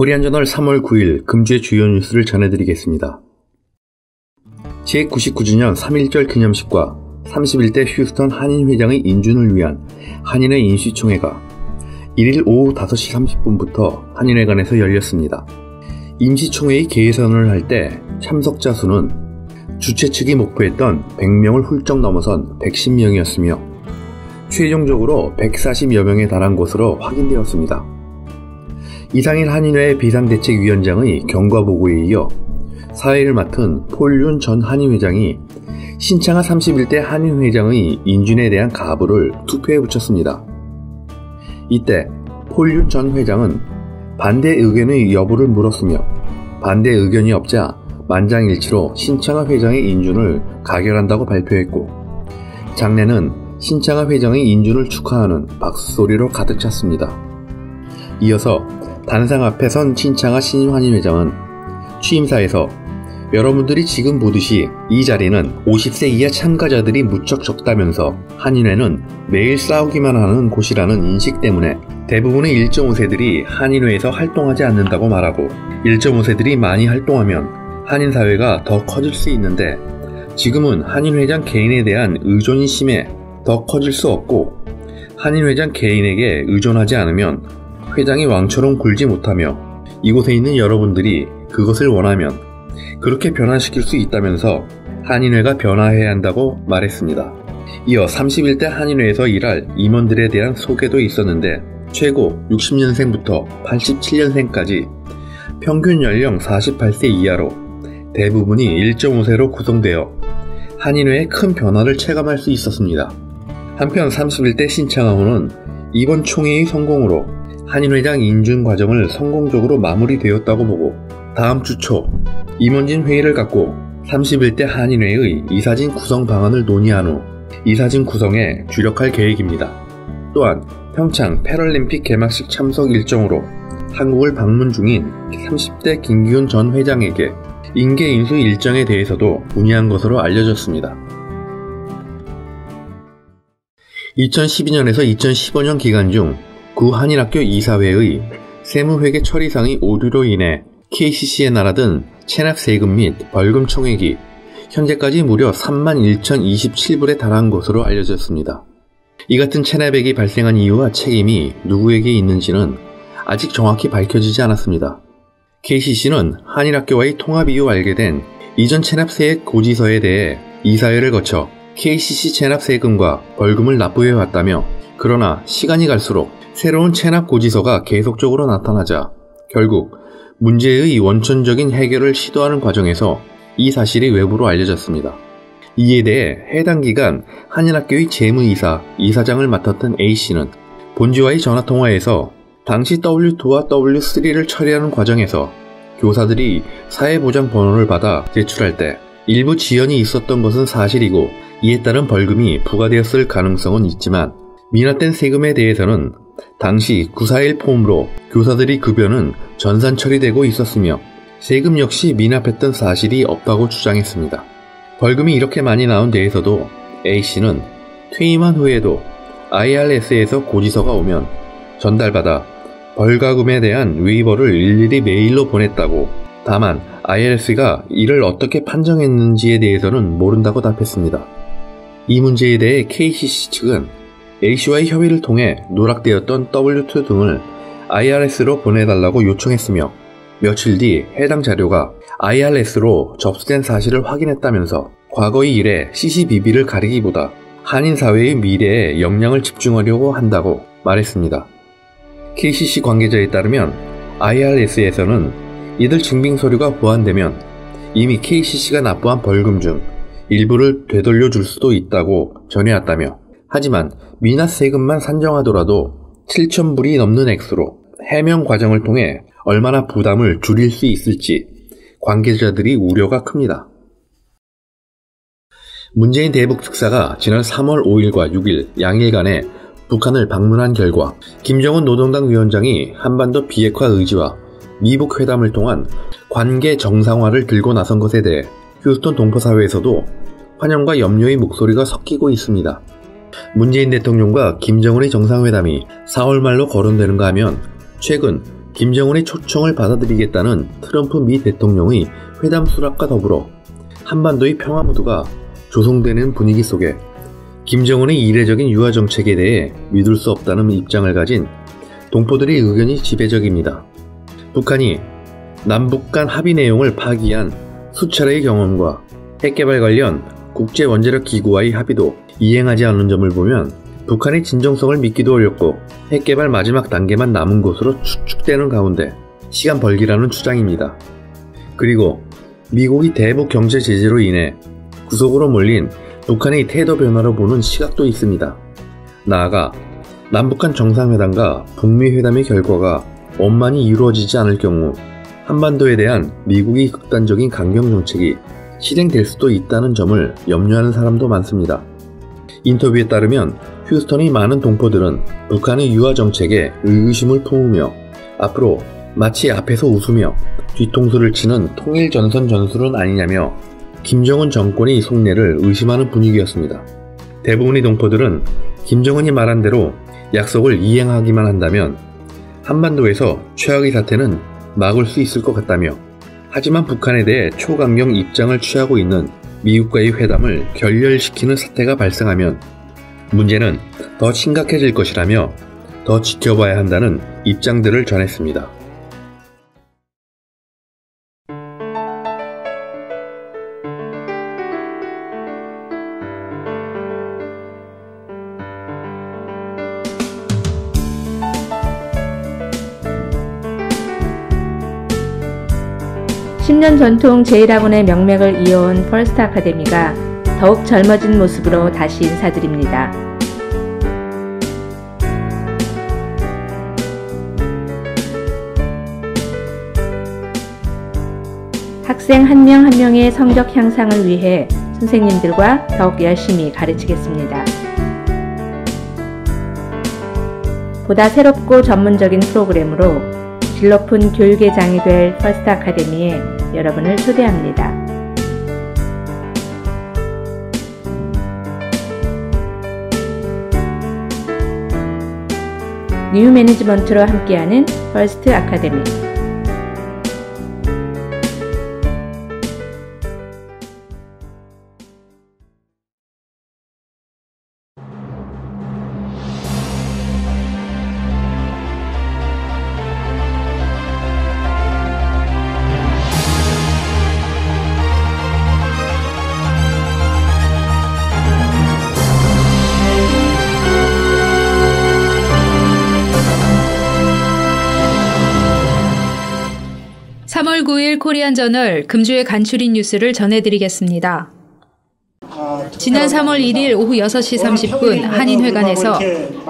코리안저널 3월 9일 금주의 주요 뉴스를 전해드리겠습니다. 제99주년 3.1절 기념식과 31대 휴스턴 한인회장의 인준을 위한 한인회 인수총회가 1일 오후 5시 30분부터 한인회관에서 열렸습니다. 임시총회의 개회선언을 할 때 참석자 수는 주최 측이 목표했던 100명을 훌쩍 넘어선 110명이었으며 최종적으로 140여 명에 달한 것으로 확인되었습니다. 이상일 한인회 비상대책위원장의 경과보고에 이어 사회를 맡은 폴윤 전 한인회장이 신창하 31대 한인회장의 인준에 대한 가부를 투표에 붙였습니다. 이때 폴윤 전 회장은 반대 의견의 여부를 물었으며 반대 의견이 없자 만장일치로 신창하 회장의 인준을 가결한다고 발표했고 장례는 신창하 회장의 인준을 축하하는 박수소리로 가득 찼습니다. 이어서 단상 앞에 선 신창하 신임 한인회장은 취임사에서 여러분들이 지금 보듯이 이 자리는 50세 이하 참가자들이 무척 적다면서 한인회는 매일 싸우기만 하는 곳이라는 인식 때문에 대부분의 1.5세들이 한인회에서 활동하지 않는다고 말하고 1.5세들이 많이 활동하면 한인사회가 더 커질 수 있는데 지금은 한인회장 개인에 대한 의존이 심해 더 커질 수 없고 한인회장 개인에게 의존하지 않으면 회장이 왕처럼 굴지 못하며 이곳에 있는 여러분들이 그것을 원하면 그렇게 변화시킬 수 있다면서 한인회가 변화해야 한다고 말했습니다. 이어 31대 한인회에서 일할 임원들에 대한 소개도 있었는데 최고 60년생부터 87년생까지 평균 연령 48세 이하로 대부분이 1.5세로 구성되어 한인회의 큰 변화를 체감할 수 있었습니다. 한편 31대 신창하호는 이번 총회의 성공으로 한인회장 인준 과정을 성공적으로 마무리되었다고 보고 다음 주 초 임원진 회의를 갖고 31대 한인회의 이사진 구성 방안을 논의한 후 이사진 구성에 주력할 계획입니다. 또한 평창 패럴림픽 개막식 참석 일정으로 한국을 방문 중인 30대 김기훈 전 회장에게 인계 인수 일정에 대해서도 문의한 것으로 알려졌습니다. 2012년에서 2015년 기간 중 구 한인학교 이사회의 세무회계 처리상의 오류로 인해 KCC에 날아든 체납 세금 및 벌금 총액이 현재까지 무려 31,027불에 달한 것으로 알려졌습니다. 이 같은 체납액이 발생한 이유와 책임이 누구에게 있는지는 아직 정확히 밝혀지지 않았습니다. KCC는 한인학교와의 통합 이후 알게 된 이전 체납세액 고지서에 대해 이사회를 거쳐 KCC 체납 세금과 벌금을 납부해왔다며 그러나 시간이 갈수록 새로운 체납 고지서가 계속적으로 나타나자 결국 문제의 원천적인 해결을 시도하는 과정에서 이 사실이 외부로 알려졌습니다. 이에 대해 해당 기간 한인학교의 재무이사, 이사장을 맡았던 A씨는 본지와의 전화통화에서 당시 W2와 W3를 처리하는 과정에서 교사들이 사회보장 번호를 받아 제출할 때 일부 지연이 있었던 것은 사실이고 이에 따른 벌금이 부과되었을 가능성은 있지만 미납된 세금에 대해서는 당시 941 폼으로 교사들이 급여는 전산 처리되고 있었으며 세금 역시 미납했던 사실이 없다고 주장했습니다. 벌금이 이렇게 많이 나온 데에서도 A씨는 퇴임한 후에도 IRS에서 고지서가 오면 전달받아 벌가금에 대한 웨이버를 일일이 메일로 보냈다고 다만 IRS가 이를 어떻게 판정했는지에 대해서는 모른다고 답했습니다. 이 문제에 대해 KCC 측은 A씨와의 협의를 통해 누락되었던 W2 등을 IRS로 보내달라고 요청했으며 며칠 뒤 해당 자료가 IRS로 접수된 사실을 확인했다면서 과거의 일에 CCBB를 가리기보다 한인사회의 미래에 역량을 집중하려고 한다고 말했습니다. KCC 관계자에 따르면 IRS에서는 이들 증빙서류가 보완되면 이미 KCC가 납부한 벌금 중 일부를 되돌려 줄 수도 있다고 전해왔다며 하지만 미납 세금만 산정하더라도 7,000불이 넘는 액수로 해명 과정을 통해 얼마나 부담을 줄일 수 있을지 관계자들이 우려가 큽니다. 문재인 대북 특사가 지난 3월 5일과 6일 양일간에 북한을 방문한 결과 김정은 노동당 위원장이 한반도 비핵화 의지와 미북 회담을 통한 관계 정상화를 들고 나선 것에 대해 휴스턴 동포사회에서도 환영과 염려의 목소리가 섞이고 있습니다. 문재인 대통령과 김정은의 정상회담이 4월 말로 거론되는가 하면 최근 김정은의 초청을 받아들이겠다는 트럼프 미 대통령의 회담 수락과 더불어 한반도의 평화 무드가 조성되는 분위기 속에 김정은의 이례적인 유화 정책에 대해 믿을 수 없다는 입장을 가진 동포들의 의견이 지배적입니다. 북한이 남북 간 합의 내용을 파기한 수차례의 경험과 핵개발 관련 국제원자력기구와의 합의도 이행하지 않는 점을 보면 북한의 진정성을 믿기도 어렵고 핵개발 마지막 단계만 남은 것으로 추측되는 가운데 시간 벌기라는 주장입니다. 그리고 미국이 대북 경제 제재로 인해 구석으로 몰린 북한의 태도 변화로 보는 시각도 있습니다. 나아가 남북한 정상회담과 북미회담의 결과가 원만히 이루어지지 않을 경우 한반도에 대한 미국의 극단적인 강경정책이 실행될 수도 있다는 점을 염려하는 사람도 많습니다. 인터뷰에 따르면 휴스턴의 많은 동포들은 북한의 유화 정책에 의구심을 품으며 앞으로 마치 앞에서 웃으며 뒤통수를 치는 통일전선 전술은 아니냐며 김정은 정권의 속내를 의심하는 분위기였습니다. 대부분의 동포들은 김정은이 말한 대로 약속을 이행하기만 한다면 한반도에서 최악의 사태는 막을 수 있을 것 같다며 하지만 북한에 대해 초강경 입장을 취하고 있는 미국과의 회담을 결렬시키는 사태가 발생하면 문제는 더 심각해질 것이라며 더 지켜봐야 한다는 입장들을 전했습니다. 십 년 전통 제1학원의 명맥을 이어온 퍼스트 아카데미가 더욱 젊어진 모습으로 다시 인사드립니다. 학생 한 명 한 명의 성적 향상을 위해 선생님들과 더욱 열심히 가르치겠습니다. 보다 새롭고 전문적인 프로그램으로 질 높은 교육의 장이 될 퍼스트 아카데미에 여러분을 초대합니다. 뉴 매니지먼트로 함께하는 퍼스트 아카데미. (3월 9일) 코리안저널 금주의 간추린 뉴스를 전해드리겠습니다. 지난 3월 1일 오후 6시 30분 한인회관에서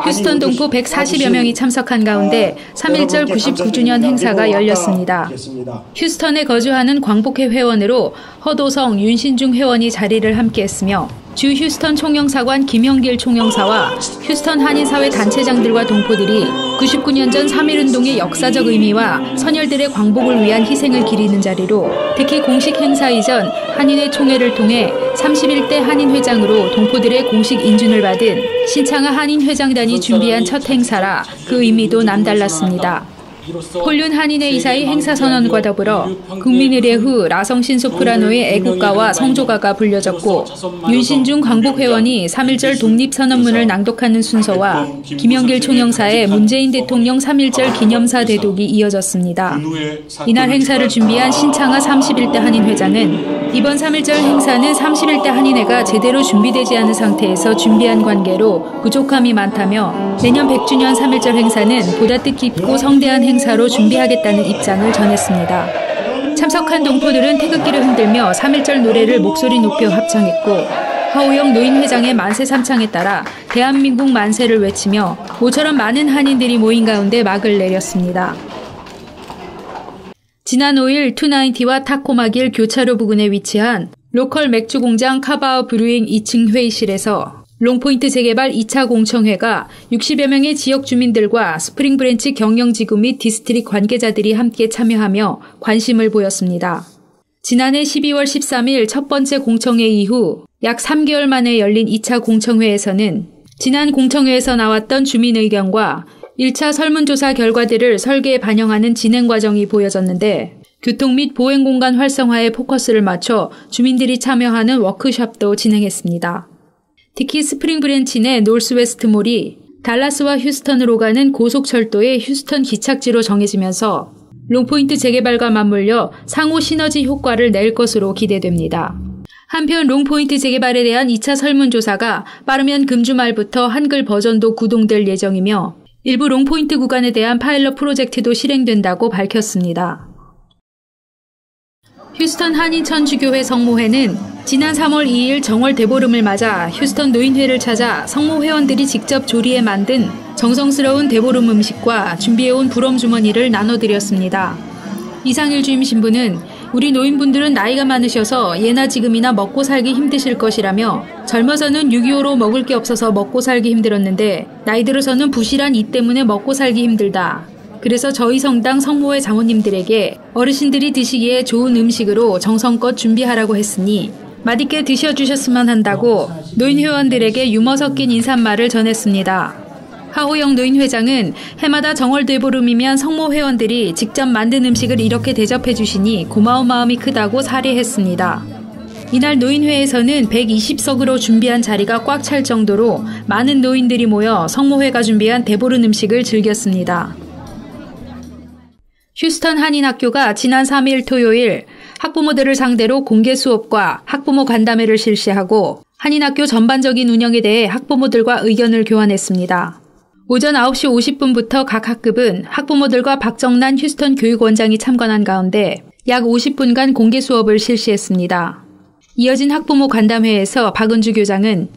휴스턴 동포 140여 명이 참석한 가운데 3.1절 99주년 행사가 열렸습니다. 휴스턴에 거주하는 광복회 회원으로 허도성, 윤신중 회원이 자리를 함께했으며 주 휴스턴 총영사관 김형길 총영사와 휴스턴 한인사회 단체장들과 동포들이 99년 전 3.1운동의 역사적 의미와 선열들의 광복을 위한 희생을 기리는 자리로 특히 공식 행사 이전 한인회 총회를 통해 31대 한인회장으로 동포들의 공식 인준을 받은 신창하 한인회장단이 준비한 첫 행사라 그 의미도 남달랐습니다. 폴륜 한인회 이사의 행사선언과 더불어 국민의례 후 라성신 소프라노의 애국가와 성조가가 불려졌고 윤신중 광복회원이 3.1절 독립선언문을 낭독하는 순서와 김영길 총영사의 문재인 대통령 3.1절 기념사 대독이 이어졌습니다. 이날 행사를 준비한 신창하 31대 한인회장은 이번 3.1절 행사는 31대 한인회가 제대로 준비되지 않은 상태에서 준비한 관계로 부족함이 많다며 내년 100주년 3.1절 행사는 보다 뜻깊고 성대한 행사로 준비하겠다는 입장을 전했습니다. 참석한 동포들은 태극기를 흔들며 3.1절 노래를 목소리 높여 합창했고 허우영 노인회장의 만세 삼창에 따라 대한민국 만세를 외치며 모처럼 많은 한인들이 모인 가운데 막을 내렸습니다. 지난 5일 투나인티와 타코마길 교차로 부근에 위치한 로컬 맥주 공장 카바오 브루잉 2층 회의실에서 롱포인트 재개발 2차 공청회가 60여 명의 지역 주민들과 스프링 브랜치 경영지구 및 디스트릭 관계자들이 함께 참여하며 관심을 보였습니다. 지난해 12월 13일 첫 번째 공청회 이후 약 3개월 만에 열린 2차 공청회에서는 지난 공청회에서 나왔던 주민 의견과 1차 설문조사 결과들을 설계에 반영하는 진행 과정이 보여졌는데 교통 및 보행공간 활성화에 포커스를 맞춰 주민들이 참여하는 워크숍도 진행했습니다. 특히 스프링 브랜치 내 노스웨스트몰이 달라스와 휴스턴으로 가는 고속철도의 휴스턴 기착지로 정해지면서 롱포인트 재개발과 맞물려 상호 시너지 효과를 낼 것으로 기대됩니다. 한편 롱포인트 재개발에 대한 2차 설문조사가 빠르면 금주 말부터 한글 버전도 구동될 예정이며 일부 롱포인트 구간에 대한 파일럿 프로젝트도 실행된다고 밝혔습니다. 휴스턴 한인천주교회 성모회는 지난 3월 2일 정월 대보름을 맞아 휴스턴 노인회를 찾아 성모 회원들이 직접 조리해 만든 정성스러운 대보름 음식과 준비해온 부럼주머니를 나눠드렸습니다. 이상일 주임 신부는 우리 노인분들은 나이가 많으셔서 예나 지금이나 먹고 살기 힘드실 것이라며 젊어서는 6.25로 먹을 게 없어서 먹고 살기 힘들었는데 나이 들어서는 부실한 이 때문에 먹고 살기 힘들다. 그래서 저희 성당 성모회 장모님들에게 어르신들이 드시기에 좋은 음식으로 정성껏 준비하라고 했으니 맛있게 드셔주셨으면 한다고 노인 회원들에게 유머 섞인 인사말을 전했습니다. 하호영 노인 회장은 해마다 정월 대보름이면 성모 회원들이 직접 만든 음식을 이렇게 대접해 주시니 고마운 마음이 크다고 사례했습니다. 이날 노인회에서는 120석으로 준비한 자리가 꽉 찰 정도로 많은 노인들이 모여 성모회가 준비한 대보름 음식을 즐겼습니다. 휴스턴 한인학교가 지난 3일 토요일 학부모들을 상대로 공개 수업과 학부모 간담회를 실시하고 한인학교 전반적인 운영에 대해 학부모들과 의견을 교환했습니다. 오전 9시 50분부터 각 학급은 학부모들과 박정란 휴스턴 교육원장이 참관한 가운데 약 50분간 공개 수업을 실시했습니다. 이어진 학부모 간담회에서 박은주 교장은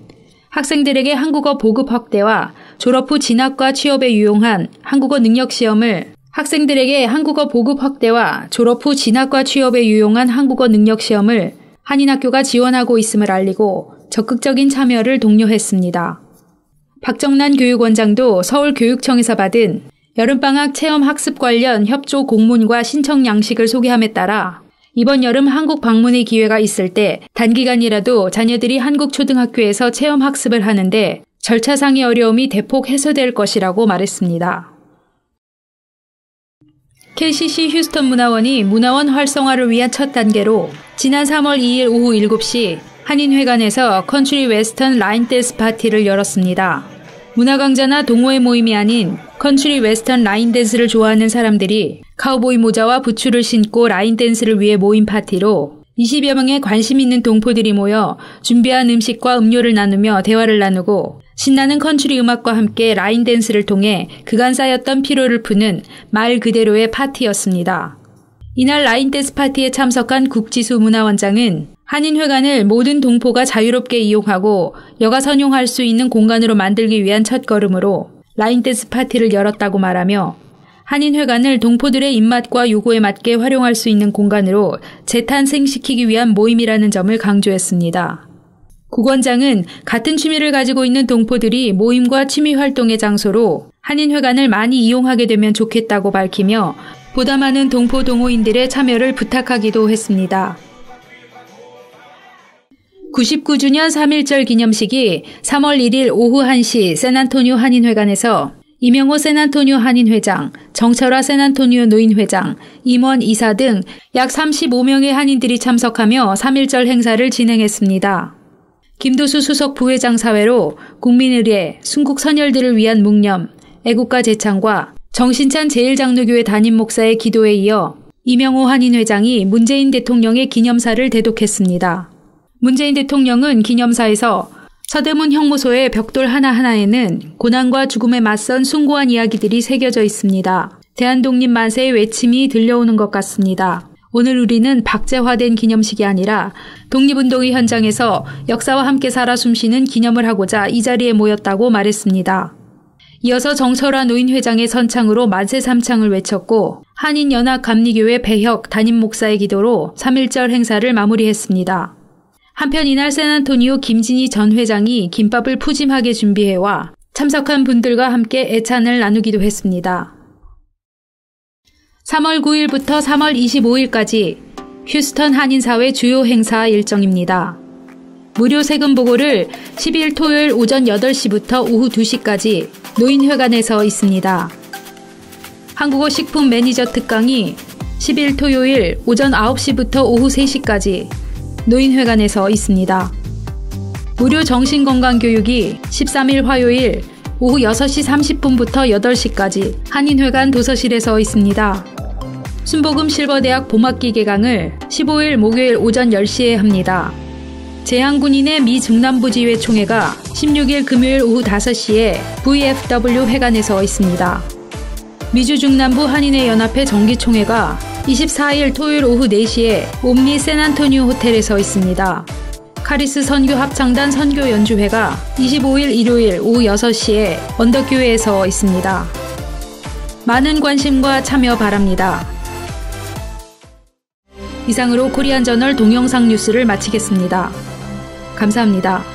학생들에게 한국어 보급 확대와 졸업 후 진학과 취업에 유용한 한국어 능력 시험을 학생들에게 한국어 보급 확대와 졸업 후 진학과 취업에 유용한 한국어 능력 시험을 한인학교가 지원하고 있음을 알리고 적극적인 참여를 독려했습니다. 박정란 교육원장도 서울교육청에서 받은 여름방학 체험학습 관련 협조 공문과 신청 양식을 소개함에 따라 이번 여름 한국 방문의 기회가 있을 때 단기간이라도 자녀들이 한국 초등학교에서 체험학습을 하는데 절차상의 어려움이 대폭 해소될 것이라고 말했습니다. KCC 휴스턴 문화원이 문화원 활성화를 위한 첫 단계로 지난 3월 2일 오후 7시 한인회관에서 컨트리 웨스턴 라인 댄스 파티를 열었습니다. 문화강좌나 동호회 모임이 아닌 컨트리 웨스턴 라인 댄스를 좋아하는 사람들이 카우보이 모자와 부츠를 신고 라인 댄스를 위해 모인 파티로 20여 명의 관심 있는 동포들이 모여 준비한 음식과 음료를 나누며 대화를 나누고 신나는 컨트리 음악과 함께 라인 댄스를 통해 그간 쌓였던 피로를 푸는 말 그대로의 파티였습니다. 이날 라인 댄스 파티에 참석한 국지수 문화원장은 한인회관을 모든 동포가 자유롭게 이용하고 여가 선용할 수 있는 공간으로 만들기 위한 첫걸음으로 라인 댄스 파티를 열었다고 말하며 한인회관을 동포들의 입맛과 요구에 맞게 활용할 수 있는 공간으로 재탄생시키기 위한 모임이라는 점을 강조했습니다. 국 원장은 같은 취미를 가지고 있는 동포들이 모임과 취미 활동의 장소로 한인회관을 많이 이용하게 되면 좋겠다고 밝히며 보다 많은 동포 동호인들의 참여를 부탁하기도 했습니다. 99주년 3.1절 기념식이 3월 1일 오후 1시 샌안토니오 한인회관에서 이명호 샌안토니오 한인회장, 정철화 샌안토니오 노인회장, 임원 이사 등 약 35명의 한인들이 참석하며 3.1절 행사를 진행했습니다. 김도수 수석 부회장 사회로 국민의례, 순국 선열들을 위한 묵념, 애국가 제창과 정신찬 제1장로교회 담임 목사의 기도에 이어 이명호 한인회장이 문재인 대통령의 기념사를 대독했습니다. 문재인 대통령은 기념사에서 서대문 형무소의 벽돌 하나하나에는 고난과 죽음에 맞선 숭고한 이야기들이 새겨져 있습니다. 대한독립 만세의 외침이 들려오는 것 같습니다. 오늘 우리는 박제화된 기념식이 아니라 독립운동의 현장에서 역사와 함께 살아 숨쉬는 기념을 하고자 이 자리에 모였다고 말했습니다. 이어서 정철화 노인회장의 선창으로 만세 삼창을 외쳤고 한인연합감리교회 배혁 담임 목사의 기도로 3.1절 행사를 마무리했습니다. 한편 이날 샌안토니오 김진희 전 회장이 김밥을 푸짐하게 준비해와 참석한 분들과 함께 애찬을 나누기도 했습니다. 3월 9일부터 3월 25일까지 휴스턴 한인사회 주요 행사 일정입니다. 무료 세금 보고를 10일 토요일 오전 8시부터 오후 2시까지 노인회관에서 있습니다. 한국어 식품 매니저 특강이 10일 토요일 오전 9시부터 오후 3시까지 노인회관에서 있습니다. 무료 정신건강교육이 13일 화요일 오후 6시 30분부터 8시까지 한인회관 도서실에서 있습니다. 순복음 실버대학 봄학기 개강을 15일 목요일 오전 10시에 합니다. 재향군인의 미중남부지회 총회가 16일 금요일 오후 5시에 VFW 회관에서 있습니다. 미주중남부 한인회 연합회 정기총회가 24일 토요일 오후 4시에 옴니 샌안토니오 호텔에서 있습니다. 카리스 선교 합창단 선교 연주회가 25일 일요일 오후 6시에 언덕교회에서 있습니다. 많은 관심과 참여 바랍니다. 이상으로 코리안 저널 동영상 뉴스를 마치겠습니다. 감사합니다.